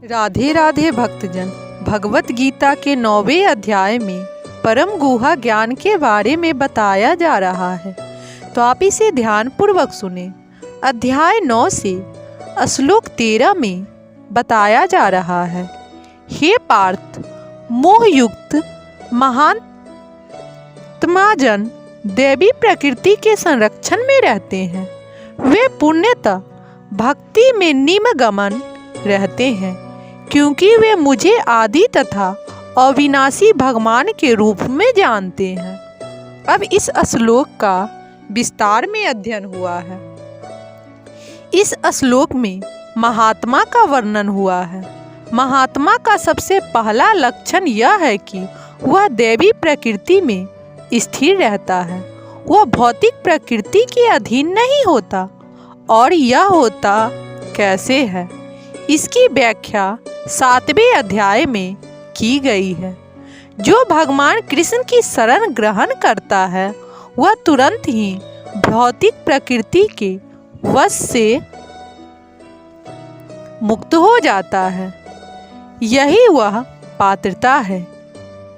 राधे राधे भक्तजन। भगवत गीता के 9वें अध्याय में परम गुहा ज्ञान के बारे में बताया जा रहा है, तो आप इसे ध्यानपूर्वक सुने। अध्याय 9 से श्लोक 13 में बताया जा रहा है, हे पार्थ, मोहयुक्त महात्माजन देवी प्रकृति के संरक्षण में रहते हैं। वे पुण्यतः भक्ति में निमग्न रहते हैं, क्योंकि वे मुझे आदि तथा अविनाशी भगवान के रूप में जानते हैं। अब इस श्लोक का विस्तार में अध्ययन हुआ है। इस श्लोक में महात्मा का वर्णन हुआ है। महात्मा का सबसे पहला लक्षण यह है कि वह दैवी प्रकृति में स्थिर रहता है। वह भौतिक प्रकृति के अधीन नहीं होता। और यह होता कैसे है, इसकी व्याख्या 7वें अध्याय में की गई है। जो भगवान कृष्ण की शरण ग्रहण करता है, वह तुरंत ही भौतिक प्रकृति के वश से मुक्त हो जाता है। यही वह पात्रता है,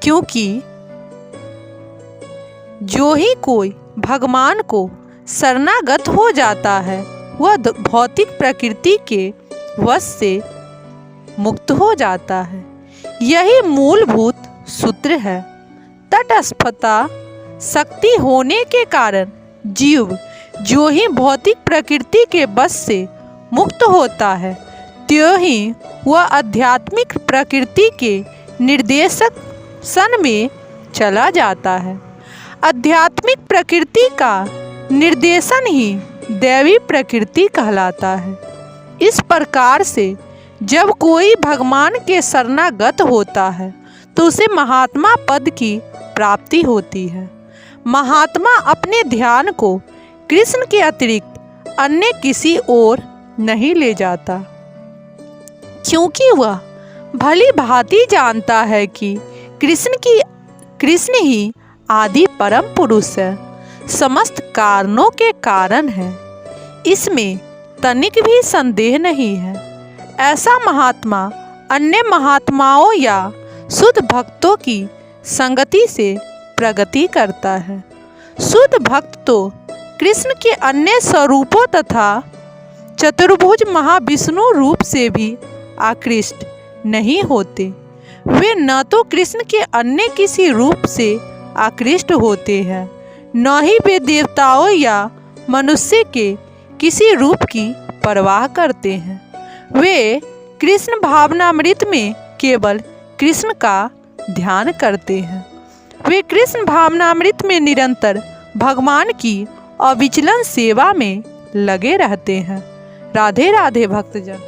क्योंकि जो ही कोई भगवान को शरणागत हो जाता है, वह भौतिक प्रकृति के वश से मुक्त हो जाता है। यही मूलभूत सूत्र है। तटस्थता शक्ति होने के कारण जीव जो ही भौतिक प्रकृति के वश से मुक्त होता है, त्यों ही वह आध्यात्मिक प्रकृति के निर्देशन में चला जाता है। आध्यात्मिक प्रकृति का निर्देशन ही दैवी प्रकृति कहलाता है। इस प्रकार से जब कोई भगवान के शरणागत होता है, तो उसे महात्मा पद की प्राप्ति होती है। महात्मा अपने ध्यान को कृष्ण के अतिरिक्त अन्य किसी ओर नहीं ले जाता, क्योंकि वह भली भांति जानता है कि कृष्ण ही आदि परम पुरुष है, समस्त कारणों के कारण है। इसमें तनिक भी संदेह नहीं है। ऐसा महात्मा अन्य महात्माओं या शुद्ध भक्तों की संगति से प्रगति करता है। शुद्ध भक्त तो कृष्ण के अन्य स्वरूपों तथा चतुर्भुज महाविष्णु रूप से भी आकृष्ट नहीं होते। वे न तो कृष्ण के अन्य किसी रूप से आकृष्ट होते हैं, न ही वे देवताओं या मनुष्य के किसी रूप की परवाह करते हैं। वे कृष्ण भावनामृत में केवल कृष्ण का ध्यान करते हैं। वे कृष्ण भावनामृत में निरंतर भगवान की अविचलन सेवा में लगे रहते हैं। राधे राधे भक्तजन।